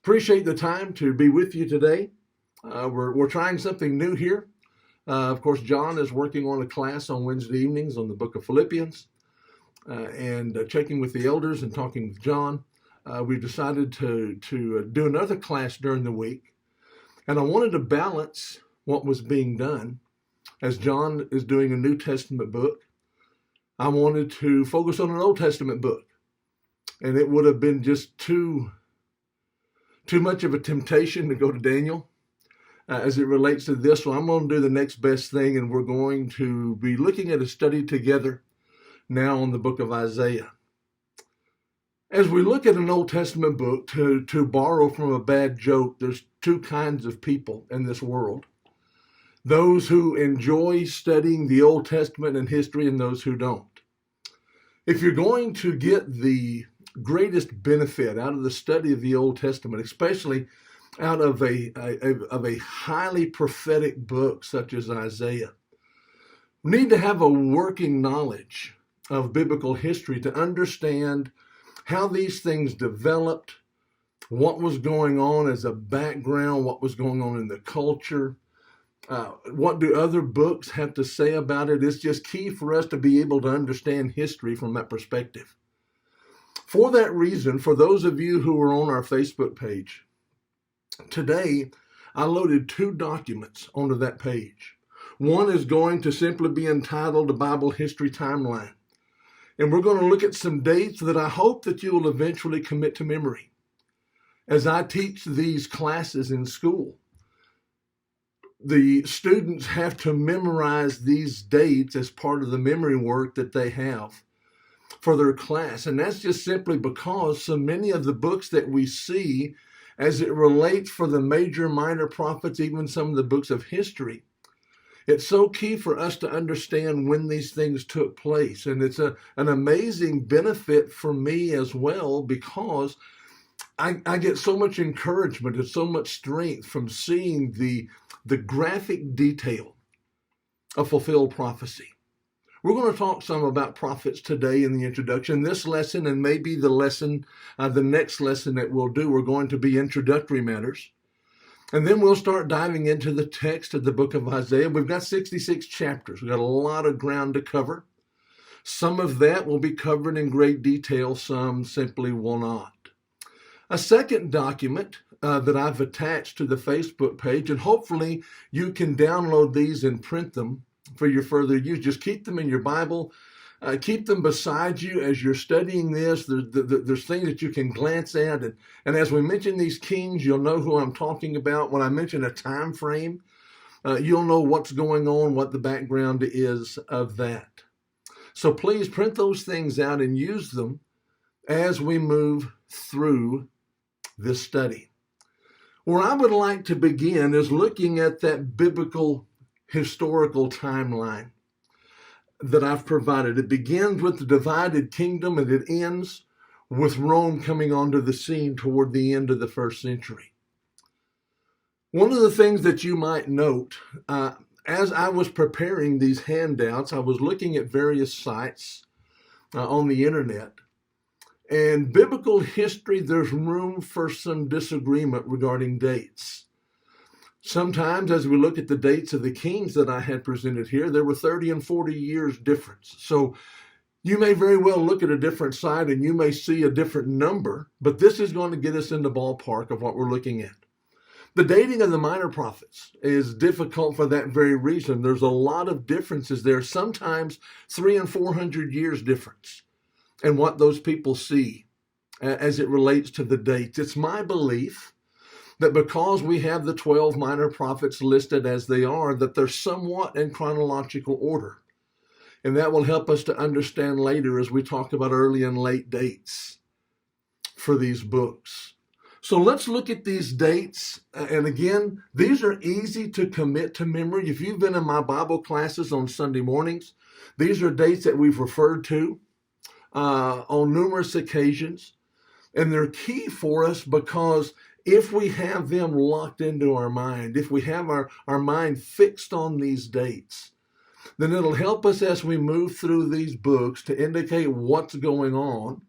Appreciate the time to be with you today. We're trying something new here. Of course, John is working on a class on Wednesday evenings on the book of Philippians, and checking with the elders and talking with John. We decided to do another class during the week, and I wanted to balance what was being done. As John is doing a New Testament book, I wanted to focus on an Old Testament book, and it would have been just too much of a temptation to go to Daniel as it relates to this. So I'm going to do the next best thing, and we're going to be looking at a study together now on the book of Isaiah. As we look at an Old Testament book, to borrow from a bad joke, there's two kinds of people in this world. Those who enjoy studying the Old Testament and history, and those who don't. If you're going to get the greatest benefit out of the study of the Old Testament, especially out of a highly prophetic book such as Isaiah, we need to have a working knowledge of biblical history to understand how these things developed, what was going on as a background, what was going on in the culture. What do other books have to say about it? It's just key for us to be able to understand history from that perspective. For that reason, for those of you who are on our Facebook page, today I loaded 2 documents onto that page. One is going to simply be entitled The Bible History Timeline. And we're going to look at some dates that I hope that you will eventually commit to memory. As I teach these classes in school, the students have to memorize these dates as part of the memory work that they have for their class. And that's just simply because so many of the books that we see as it relates for the major, minor prophets, even some of the books of history, it's so key for us to understand when these things took place. And it's an amazing benefit for me as well, because I get so much encouragement and so much strength from seeing the graphic detail of fulfilled prophecy. We're going to talk some about prophets today in the introduction. This lesson, and maybe the next lesson that we'll do, we're going to be introductory matters. And then we'll start diving into the text of the book of Isaiah. We've got 66 chapters. We've got a lot of ground to cover. Some of that will be covered in great detail. Some simply will not. A second document that I've attached to the Facebook page, and hopefully you can download these and print them for your further use. Just keep them in your Bible. Keep them beside you as you're studying this. There's things that you can glance at. And as we mention these kings, you'll know who I'm talking about. When I mention a time frame, you'll know what's going on, what the background is of that. So please print those things out and use them as we move through this study. Where I would like to begin is looking at that biblical historical timeline that I've provided. It begins with the divided kingdom and it ends with Rome coming onto the scene toward the end of the first century. One of the things that you might note, as I was preparing these handouts, I was looking at various sites on the internet. And biblical history, there's room for some disagreement regarding dates. Sometimes, as we look at the dates of the kings that I had presented here, there were 30 and 40 years difference. So you may very well look at a different site and you may see a different number, but this is going to get us in the ballpark of what we're looking at. The dating of the minor prophets is difficult for that very reason. There's a lot of differences there, sometimes 300 and 400 years difference in what those people see as it relates to the dates. It's my belief that because we have the 12 minor prophets listed as they are, that they're somewhat in chronological order. And that will help us to understand later as we talk about early and late dates for these books. So let's look at these dates. And again, these are easy to commit to memory. If you've been in my Bible classes on Sunday mornings, these are dates that we've referred to on numerous occasions. And they're key for us because if we have them locked into our mind, if we have our mind fixed on these dates, then it'll help us as we move through these books to indicate what's going on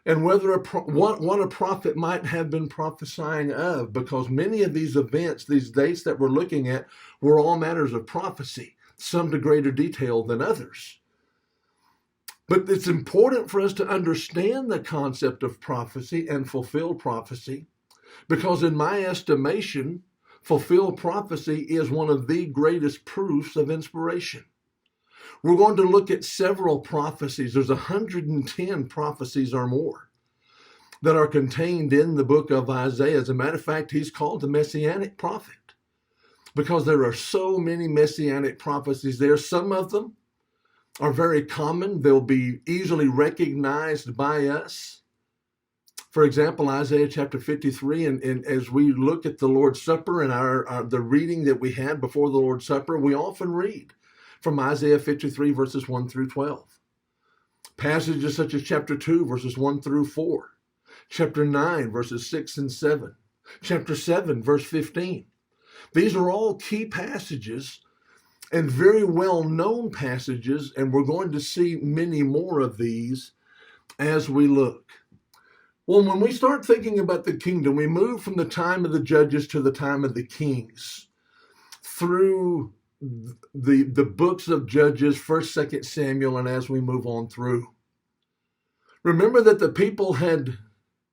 and whether what a prophet might have been prophesying of, because many of these events, these dates that we're looking at, were all matters of prophecy, some to greater detail than others. But it's important for us to understand the concept of prophecy and fulfilled prophecy, because in my estimation, fulfilled prophecy is one of the greatest proofs of inspiration. We're going to look at several prophecies. There's 110 prophecies or more that are contained in the book of Isaiah. As a matter of fact, he's called the Messianic prophet because there are so many Messianic prophecies there. Some of them are very common. They'll be easily recognized by us. For example, Isaiah chapter 53, and as we look at the Lord's Supper and the reading that we had before the Lord's Supper, we often read from Isaiah 53, verses 1 through 12. Passages such as chapter 2, verses 1 through 4, chapter 9, verses 6 and 7, chapter 7, verse 15. These are all key passages and very well-known passages, and we're going to see many more of these as we look. Well, when we start thinking about the kingdom, we move from the time of the judges to the time of the kings through the books of Judges, 1st, 2nd Samuel, and as we move on through. Remember that the people had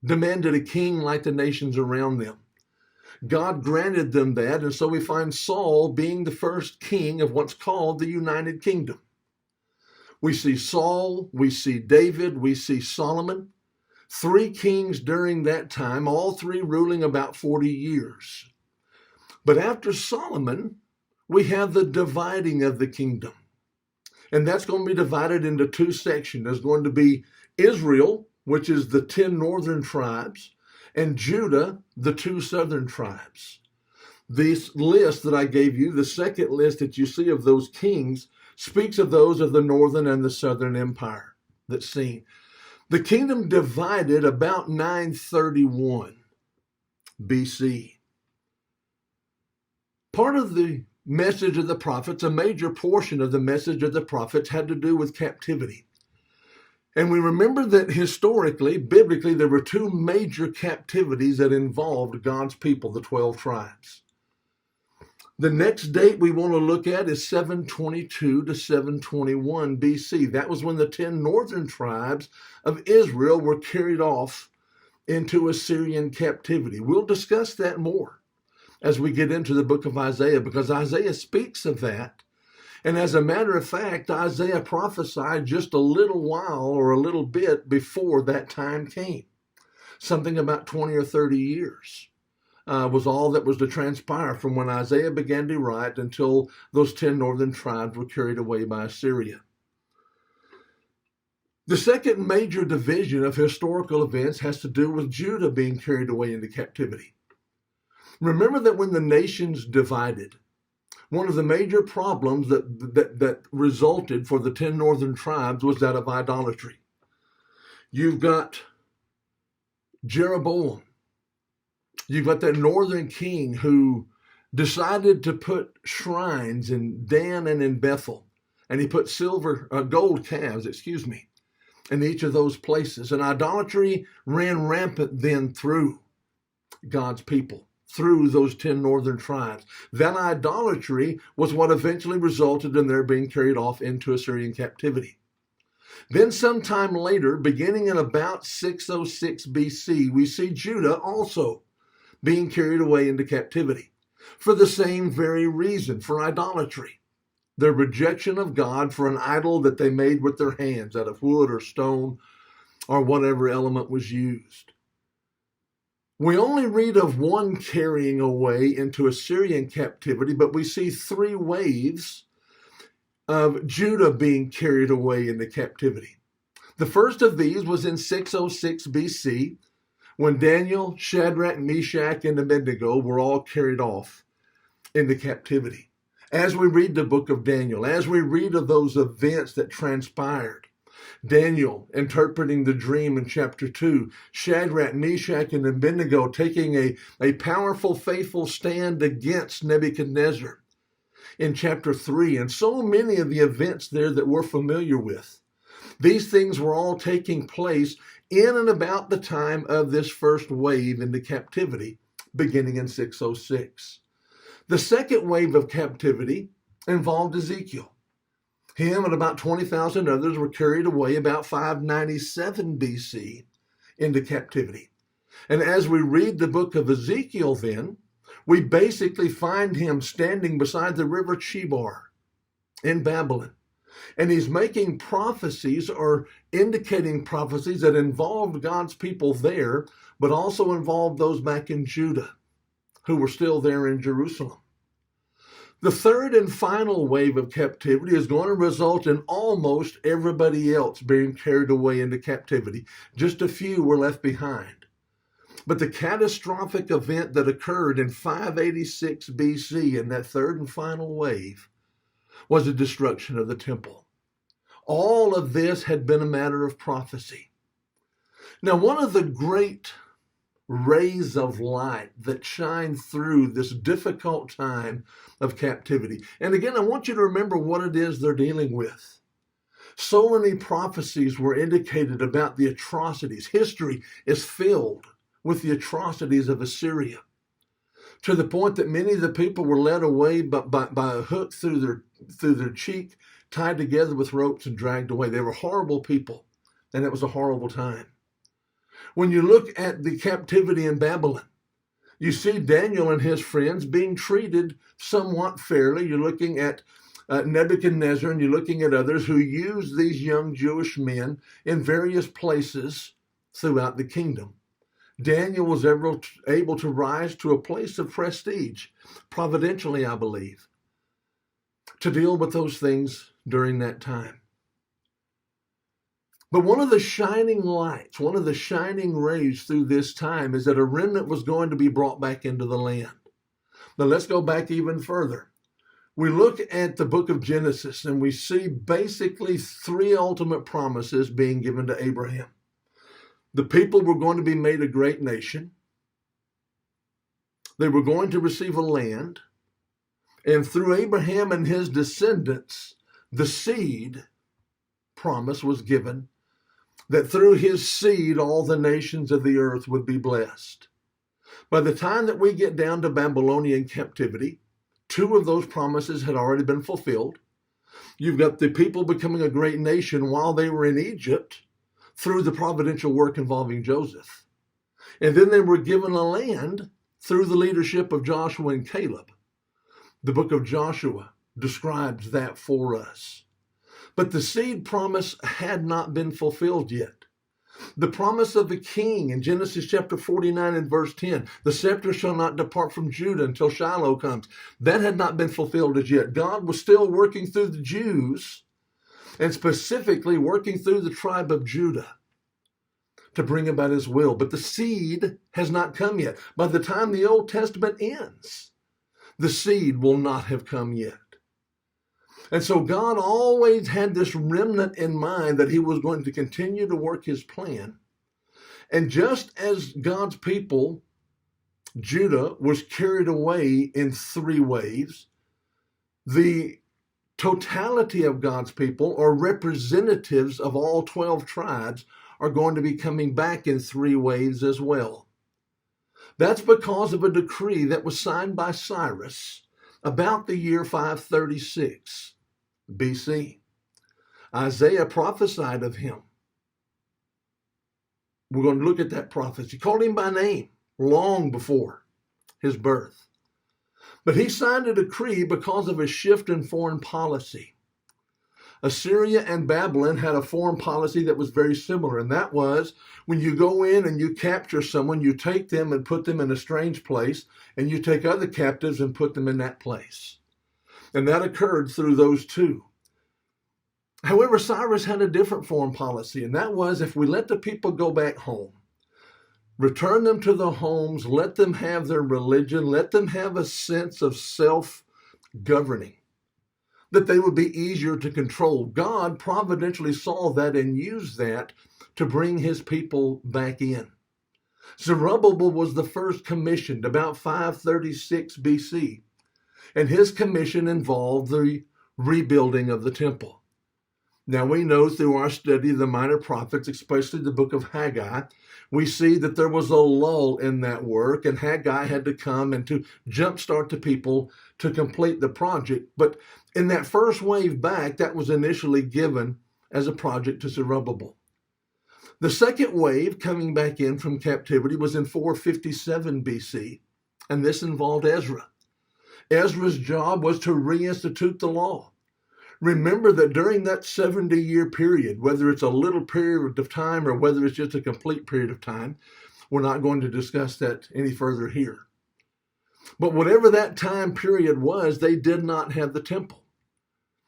demanded a king like the nations around them. God granted them that, and so we find Saul being the first king of what's called the United Kingdom. We see Saul, we see David, we see Solomon, 3 kings during that time, all 3 ruling about 40 years. But after Solomon, we have the dividing of the kingdom. And that's going to be divided into 2 sections. There's going to be Israel, which is the 10 northern tribes, and Judah, the 2 southern tribes. This list that I gave you, the second list that you see of those kings, speaks of those of the northern and the southern empire that's seen. The kingdom divided about 931 BC. Part of the message of the prophets, a major portion of the message of the prophets, had to do with captivity. And we remember that historically, biblically, there were 2 major captivities that involved God's people, the 12 tribes. The next date we want to look at is 722 to 721 BC. That was when the 10 northern tribes of Israel were carried off into Assyrian captivity. We'll discuss that more as we get into the book of Isaiah, because Isaiah speaks of that. And as a matter of fact, Isaiah prophesied just a little while or a little bit before that time came. Something about 20 or 30 years was all that was to transpire from when Isaiah began to write until those 10 northern tribes were carried away by Assyria. The second major division of historical events has to do with Judah being carried away into captivity. Remember that when the nations divided, one of the major problems that resulted for the 10 northern tribes was that of idolatry. You've got Jeroboam. You've got that northern king who decided to put shrines in Dan and in Bethel. And he put gold calves, in each of those places. And idolatry ran rampant then through God's people, through those 10 northern tribes. That idolatry was what eventually resulted in their being carried off into Assyrian captivity. Then sometime later, beginning in about 606 BC, we see Judah also being carried away into captivity for the same very reason, for idolatry. Their rejection of God for an idol that they made with their hands out of wood or stone or whatever element was used. We only read of one carrying away into Assyrian captivity, but we see 3 waves of Judah being carried away into captivity. The first of these was in 606 BC, when Daniel, Shadrach, Meshach, and Abednego were all carried off into captivity. As we read the book of Daniel, as we read of those events that transpired, Daniel interpreting the dream in chapter 2, Shadrach, Meshach, and Abednego taking a powerful, faithful stand against Nebuchadnezzar in chapter 3, and so many of the events there that we're familiar with. These things were all taking place in and about the time of this first wave into captivity, beginning in 606. The second wave of captivity involved Ezekiel. Him and about 20,000 others were carried away about 597 BC into captivity. And as we read the book of Ezekiel then, we basically find him standing beside the river Chebar in Babylon. And he's making prophecies or indicating prophecies that involved God's people there, but also involved those back in Judah who were still there in Jerusalem. The third and final wave of captivity is going to result in almost everybody else being carried away into captivity. Just a few were left behind. But the catastrophic event that occurred in 586 BC in that third and final wave was the destruction of the temple. All of this had been a matter of prophecy. Now, one of the great rays of light that shine through this difficult time of captivity. And again, I want you to remember what it is they're dealing with. So many prophecies were indicated about the atrocities. History is filled with the atrocities of Assyria, to the point that many of the people were led away by a hook through their cheek, tied together with ropes and dragged away. They were horrible people, and it was a horrible time. When you look at the captivity in Babylon, you see Daniel and his friends being treated somewhat fairly. You're looking at Nebuchadnezzar, and you're looking at others who use these young Jewish men in various places throughout the kingdom. Daniel was able to rise to a place of prestige, providentially, I believe, to deal with those things during that time. But one of the shining lights, one of the shining rays through this time is that a remnant was going to be brought back into the land. Now let's go back even further. We look at the book of Genesis and we see basically three ultimate promises being given to Abraham. The people were going to be made a great nation. They were going to receive a land. And through Abraham and his descendants, the seed promise was given that through his seed, all the nations of the earth would be blessed. By the time that we get down to Babylonian captivity, two of those promises had already been fulfilled. You've got the people becoming a great nation while they were in Egypt through the providential work involving Joseph. And then they were given a land through the leadership of Joshua and Caleb. The book of Joshua describes that for us. But the seed promise had not been fulfilled yet. The promise of the king in Genesis chapter 49 and verse 10, the scepter shall not depart from Judah until Shiloh comes. That had not been fulfilled as yet. God was still working through the Jews, and specifically working through the tribe of Judah to bring about his will. But the seed has not come yet. By the time the Old Testament ends, the seed will not have come yet. And so God always had this remnant in mind that he was going to continue to work his plan. And just as God's people, Judah, was carried away in three waves, the totality of God's people, or representatives of all 12 tribes, are going to be coming back in three waves as well. That's because of a decree that was signed by Cyrus about the year 536 BC. Isaiah prophesied of him. We're going to look at that prophecy. He called him by name long before his birth. But he signed a decree because of a shift in foreign policy. Assyria and Babylon had a foreign policy that was very similar, and that was when you go in and you capture someone, you take them and put them in a strange place, and you take other captives and put them in that place. And that occurred through those two. However, Cyrus had a different foreign policy, and that was if we let the people go back home, return them to their homes, let them have their religion, let them have a sense of self-governing, that they would be easier to control. God providentially saw that and used that to bring his people back in. Zerubbabel was the first commissioned about 536 BC, and his commission involved the rebuilding of the temple. Now we know through our study of the minor prophets, especially the book of Haggai, we see that there was a lull in that work, and Haggai had to come and to jumpstart the people to complete the project. But in that first wave back, that was initially given as a project to Zerubbabel. The second wave coming back in from captivity was in 457 BC, and this involved Ezra. Ezra's job was to reinstitute the law. Remember that during that 70-year period, whether it's a little period of time or whether it's just a complete period of time, we're not going to discuss that any further here. But whatever that time period was, they did not have the temple.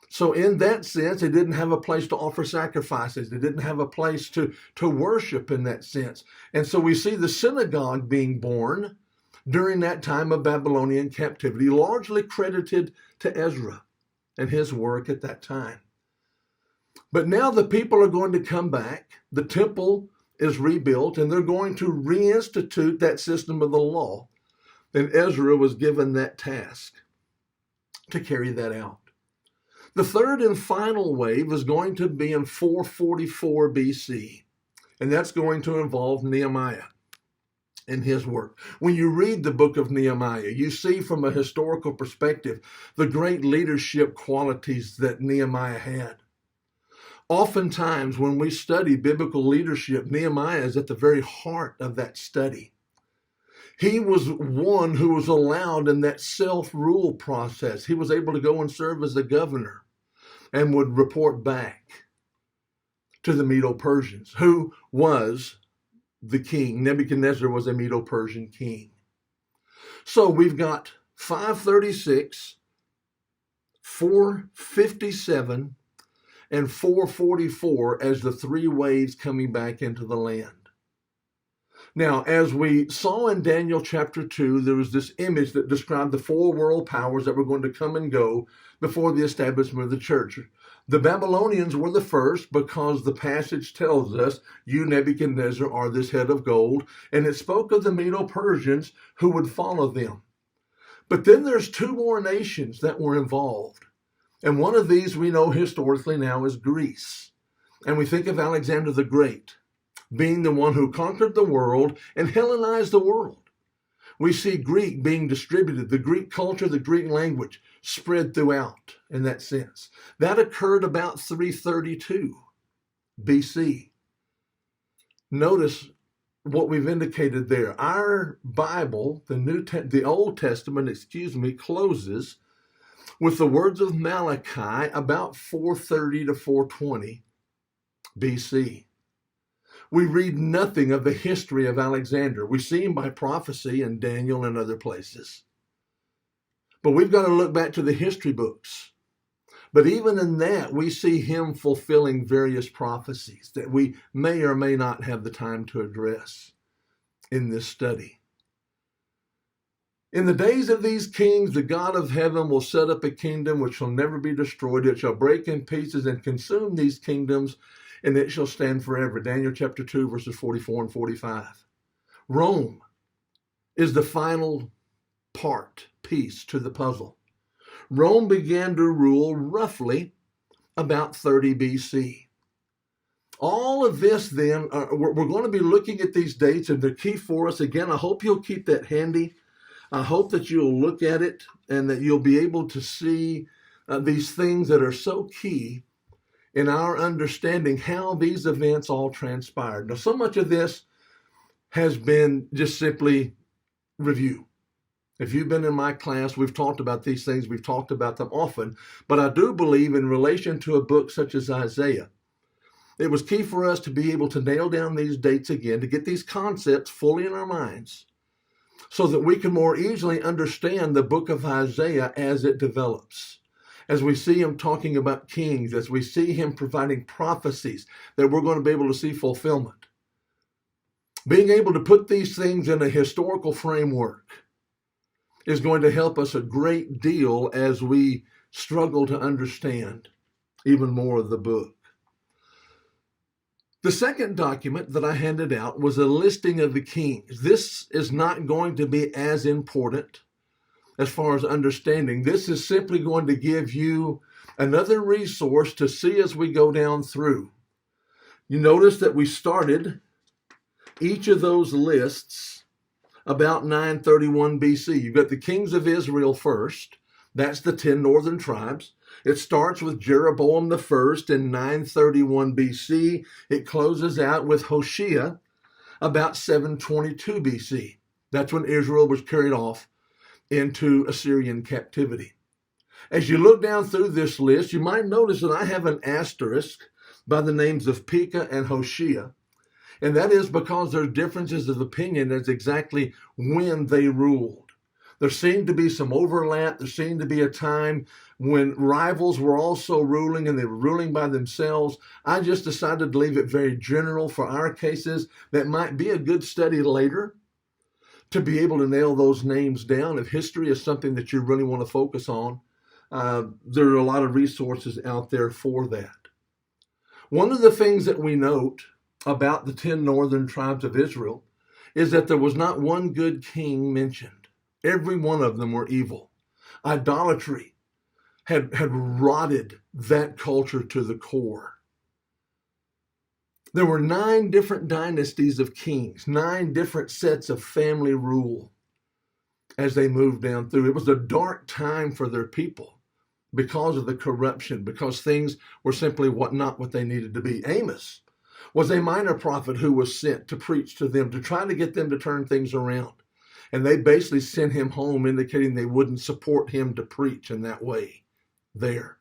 So in that sense, they didn't have a place to offer sacrifices. They didn't have a place to worship in that sense. And so we see the synagogue being born during that time of Babylonian captivity, largely credited to Ezra and his work at that time. But now the people are going to come back. The temple is rebuilt, and they're going to reinstitute that system of the law. And Ezra was given that task to carry that out. The third and final wave is going to be in 444 BC, and that's going to involve Nehemiah and his work. When you read the book of Nehemiah, you see from a historical perspective the great leadership qualities that Nehemiah had. Oftentimes, when we study biblical leadership, Nehemiah is at the very heart of that study. He was one who was allowed in that self-rule process. He was able to go and serve as the governor and would report back to the Medo-Persians, who was the king. Nebuchadnezzar was a Medo-Persian king. So we've got 536, 457, and 444 as the three waves coming back into the land. Now, as we saw in Daniel chapter 2, there was this image that described the four world powers that were going to come and go before the establishment of the church. The Babylonians were the first because the passage tells us, you, Nebuchadnezzar, are this head of gold, and it spoke of the Medo-Persians who would follow them. But then there's two more nations that were involved, and one of these we know historically now is Greece. And we think of Alexander the Great being the one who conquered the world and Hellenized the world. We see Greek being distributed, the Greek culture, the Greek language spread throughout in that sense. That occurred about 332 BC. Notice what we've indicated there. Our Bible, the Old Testament, closes with the words of Malachi about 430 to 420 BC. We read nothing of the history of Alexander. We see him by prophecy in Daniel and other places. But we've got to look back to the history books. But even in that, we see him fulfilling various prophecies that we may or may not have the time to address in this study. In the days of these kings, the God of heaven will set up a kingdom which shall never be destroyed. It shall break in pieces and consume these kingdoms, and it shall stand forever. Daniel chapter 2, verses 44 and 45. Rome is the final piece to the puzzle. Rome began to rule roughly about 30 BC. All of this then, we're going to be looking at these dates, and they're key for us. Again, I hope you'll keep that handy. I hope that you'll look at it and that you'll be able to see these things that are so key in our understanding how these events all transpired. Now, so much of this has been just simply review. If you've been in my class, we've talked about these things. We've talked about them often. But I do believe in relation to a book such as Isaiah, it was key for us to be able to nail down these dates again, to get these concepts fully in our minds so that we can more easily understand the book of Isaiah as it develops. As we see him talking about kings, as we see him providing prophecies that we're going to be able to see fulfillment. Being able to put these things in a historical framework is going to help us a great deal as we struggle to understand even more of the book. The second document that I handed out was a listing of the kings. This is not going to be as important as far as understanding. This is simply going to give you Another resource to see as we go down through. You notice that we started each of those lists about 931 BC. You've got the kings of Israel first. That's the 10 northern tribes. It starts with Jeroboam the first in 931 BC. It closes out with Hoshea about 722 BC. That's when Israel was carried off into Assyrian captivity. As you look down through this list, you might notice that I have an asterisk by the names of Pekah and Hoshea. And that is because there's differences of opinion as exactly when they ruled. There seemed to be some overlap. There seemed to be a time when rivals were also ruling and they were ruling by themselves. I just decided to leave it very general for our cases. That might be a good study later to be able to nail those names down. If history is something that you really want to focus on, there are a lot of resources out there for that. One of the things that we note about the 10 northern tribes of Israel is that there was not one good king mentioned. Every one of them were evil. Idolatry had rotted that culture to the core. There were 9 different dynasties of kings, 9 different sets of family rule as they moved down through. It was a dark time for their people because of the corruption, because things were simply not what they needed to be. Amos was a minor prophet who was sent to preach to them, to try to get them to turn things around. And they basically sent him home, indicating they wouldn't support him to preach in that way there.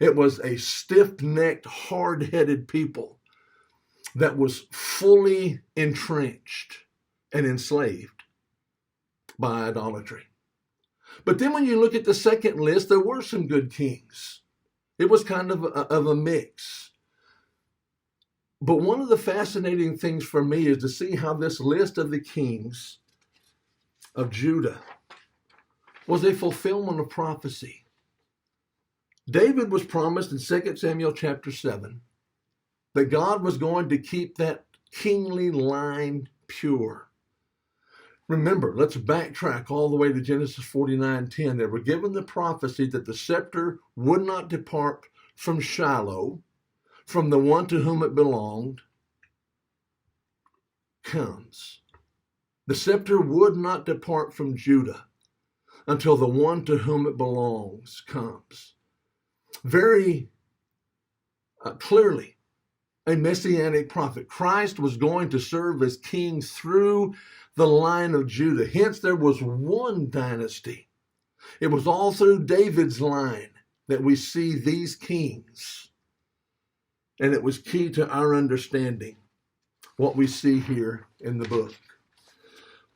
It was a stiff-necked, hard-headed people that was fully entrenched and enslaved by idolatry. But then when you look at the second list, there were some good kings. It was kind of a mix. But one of the fascinating things for me is to see how this list of the kings of Judah was a fulfillment of prophecy. David was promised in 2 Samuel chapter 7 that God was going to keep that kingly line pure. Remember, let's backtrack all the way to Genesis 49:10. They were given the prophecy that the scepter would not depart from Shiloh, from the one to whom it belonged, comes. The scepter would not depart from Judah until the one to whom it belongs comes. Very clearly, a messianic prophet. Christ was going to serve as king through the line of Judah. Hence, there was one dynasty. It was all through David's line that we see these kings. And it was key to our understanding what we see here in the book.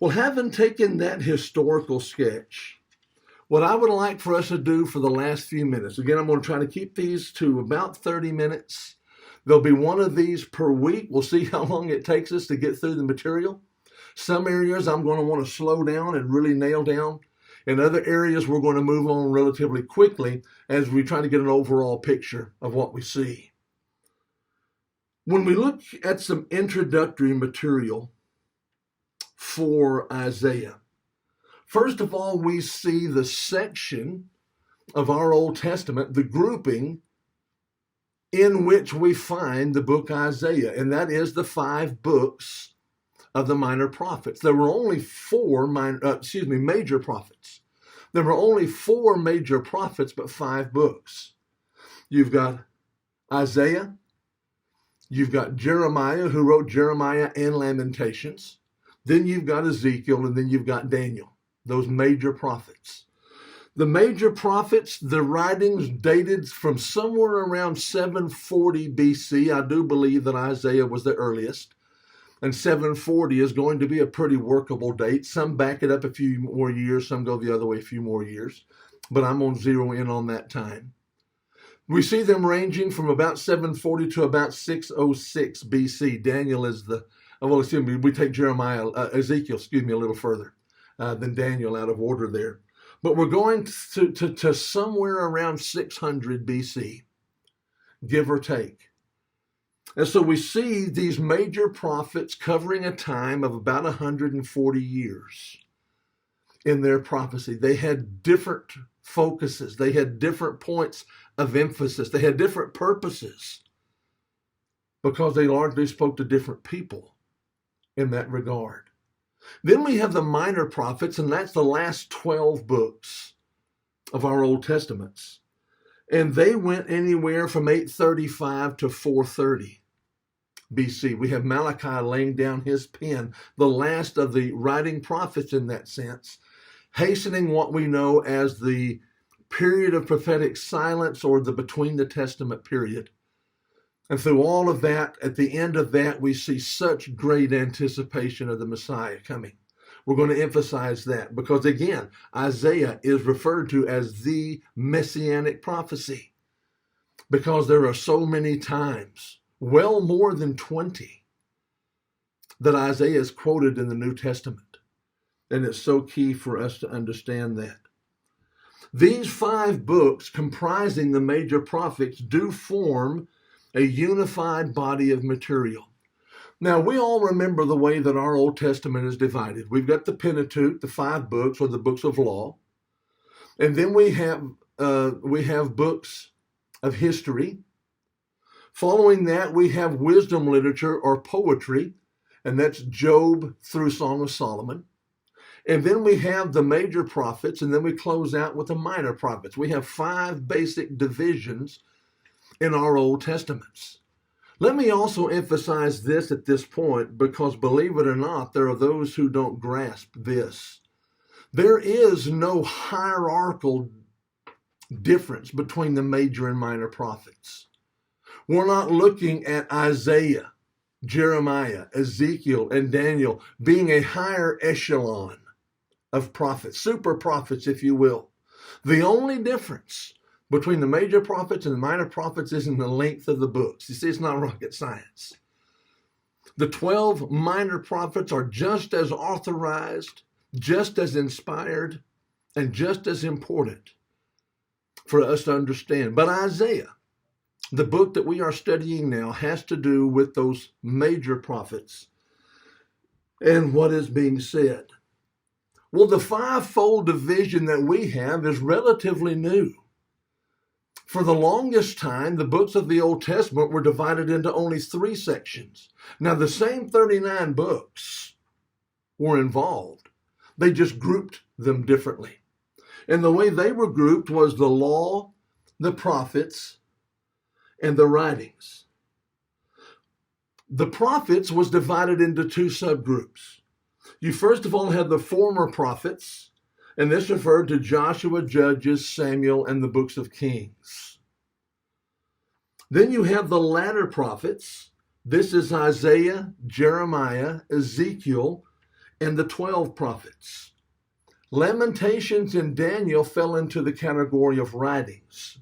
Well, having taken that historical sketch, what I would like for us to do for the last few minutes, again, I'm going to try to keep these to about 30 minutes. There'll be one of these per week. We'll see how long it takes us to get through the material. Some areas I'm going to want to slow down and really nail down. In other areas, we're going to move on relatively quickly as we try to get an overall picture of what we see. When we look at some introductory material for Isaiah, first of all, we see the section of our Old Testament, the grouping in which we find the book Isaiah, and that is the 5 books of the minor prophets. There were only 4 major prophets. There were only 4 major prophets, but 5 books. You've got Isaiah, you've got Jeremiah, who wrote Jeremiah and Lamentations. Then you've got Ezekiel, and then you've got Daniel, those major prophets. The major prophets, the writings dated from somewhere around 740 BC. I do believe that Isaiah was the earliest. And 740 is going to be a pretty workable date. Some back it up a few more years, some go the other way a few more years. But I'm going to zero in on that time. We see them ranging from about 740 to about 606 BC. Daniel is we take Ezekiel, a little further than Daniel out of order there. But we're going to somewhere around 600 BC, give or take. And so we see these major prophets covering a time of about 140 years in their prophecy. They had different focuses. They had different points of emphasis. They had different purposes because they largely spoke to different people in that regard. Then we have the minor prophets, and that's the last 12 books of our Old Testaments. And they went anywhere from 835 to 430 BC. We have Malachi laying down his pen, the last of the writing prophets in that sense, hastening what we know as the period of prophetic silence, or the between the testament period. And through all of that, at the end of that, we see such great anticipation of the Messiah coming. We're going to emphasize that because, again, Isaiah is referred to as the messianic prophecy because there are so many times, well more than 20, that Isaiah is quoted in the New Testament. And it's so key for us to understand that. These 5 books comprising the major prophets do form a unified body of material. Now, we all remember the way that our Old Testament is divided. We've got the Pentateuch, the 5 books, or the books of law. And then we have books of history. Following that, we have wisdom literature or poetry, and that's Job through Song of Solomon. And then we have the major prophets, and then we close out with the minor prophets. We have 5 basic divisions in our Old Testaments. Let me also emphasize this at this point, because believe it or not, there are those who don't grasp this. There is no hierarchical difference between the major and minor prophets. We're not looking at Isaiah, Jeremiah, Ezekiel, and Daniel being a higher echelon of prophets, super prophets, if you will. The only difference between the major prophets and the minor prophets is in the length of the books. You see, it's not rocket science. The 12 minor prophets are just as authorized, just as inspired, and just as important for us to understand. But Isaiah, the book that we are studying now, has to do with those major prophets and what is being said. Well, the 5-fold division that we have is relatively new. For the longest time, the books of the Old Testament were divided into only 3 sections. Now, the same 39 books were involved. They just grouped them differently. And the way they were grouped was the law, the prophets, and the writings. The prophets was divided into 2 subgroups. You first of all had the former prophets, and this referred to Joshua, Judges, Samuel, and the books of Kings. Then you have the latter prophets. This is Isaiah, Jeremiah, Ezekiel, and the 12 prophets. Lamentations and Daniel fell into the category of writings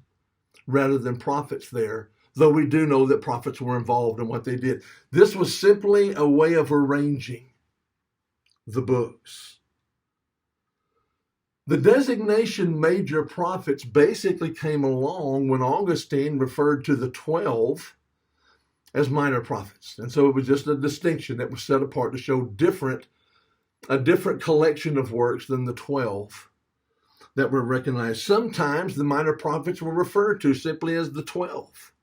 rather than prophets there, though we do know that prophets were involved in what they did. This was simply a way of arranging the books. The designation major prophets basically came along when Augustine referred to the 12 as minor prophets. And so it was just a distinction that was set apart to show a different collection of works than the 12 that were recognized. Sometimes the minor prophets were referred to simply as the 12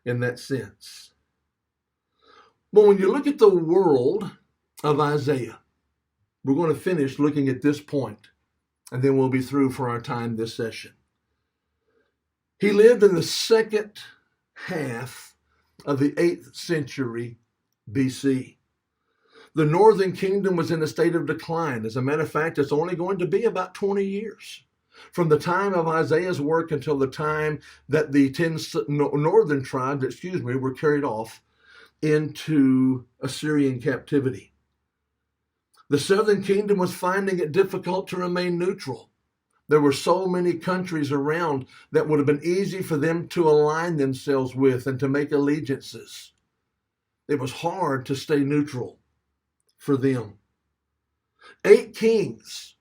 in that sense. But when you look at the world of Isaiah, we're going to finish looking at this point, and then we'll be through for our time this session. He lived in the second half of the 8th century BC. The northern kingdom was in a state of decline. As a matter of fact, it's only going to be about 20 years from the time of Isaiah's work until the time that the 10 northern tribes, were carried off into Assyrian captivity. The southern kingdom was finding it difficult to remain neutral. There were so many countries around that would have been easy for them to align themselves with and to make allegiances. It was hard to stay neutral for them. 8 kings,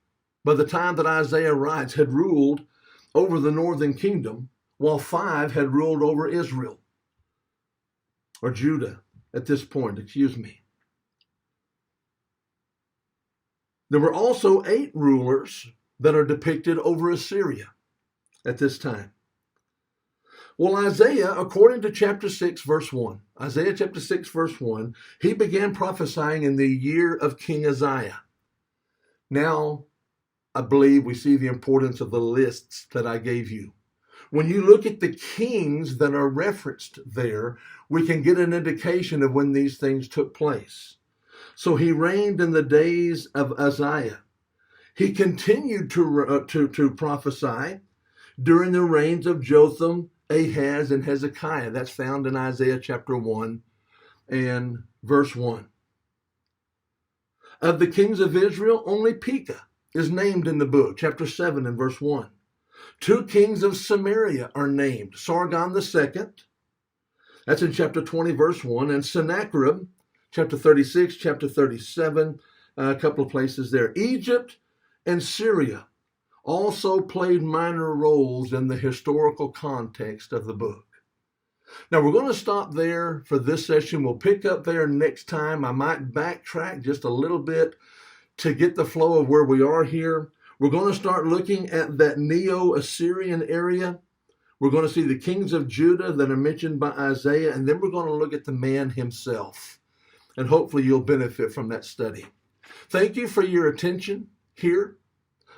by the time that Isaiah writes, had ruled over the northern kingdom, while 5 had ruled over Israel, or Judah at this point, There were also 8 rulers that are depicted over Assyria at this time. Well, Isaiah, according to chapter 6, verse 1, Isaiah chapter 6, verse 1, he began prophesying in the year of King Uzziah. Now, I believe we see the importance of the lists that I gave you. When you look at the kings that are referenced there, we can get an indication of when these things took place. So he reigned in the days of Uzziah. He continued to prophesy during the reigns of Jotham, Ahaz, and Hezekiah. That's found in Isaiah chapter 1 and verse 1. Of the kings of Israel, only Pekah is named in the book, chapter 7 and verse 1. 2 kings of Samaria are named, Sargon II, that's in chapter 20, verse 1, and Sennacherib, chapter 36, chapter 37, a couple of places there. Egypt and Syria also played minor roles in the historical context of the book. Now, we're going to stop there for this session. We'll pick up there next time. I might backtrack just a little bit to get the flow of where we are here. We're going to start looking at that Neo-Assyrian area. We're going to see the kings of Judah that are mentioned by Isaiah, and then we're going to look at the man himself. And hopefully you'll benefit from that study. Thank you for your attention here.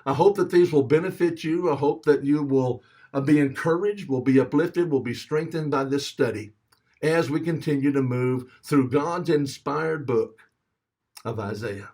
I hope that these will benefit you. I hope that you will be encouraged, will be uplifted, will be strengthened by this study as we continue to move through God's inspired book of Isaiah.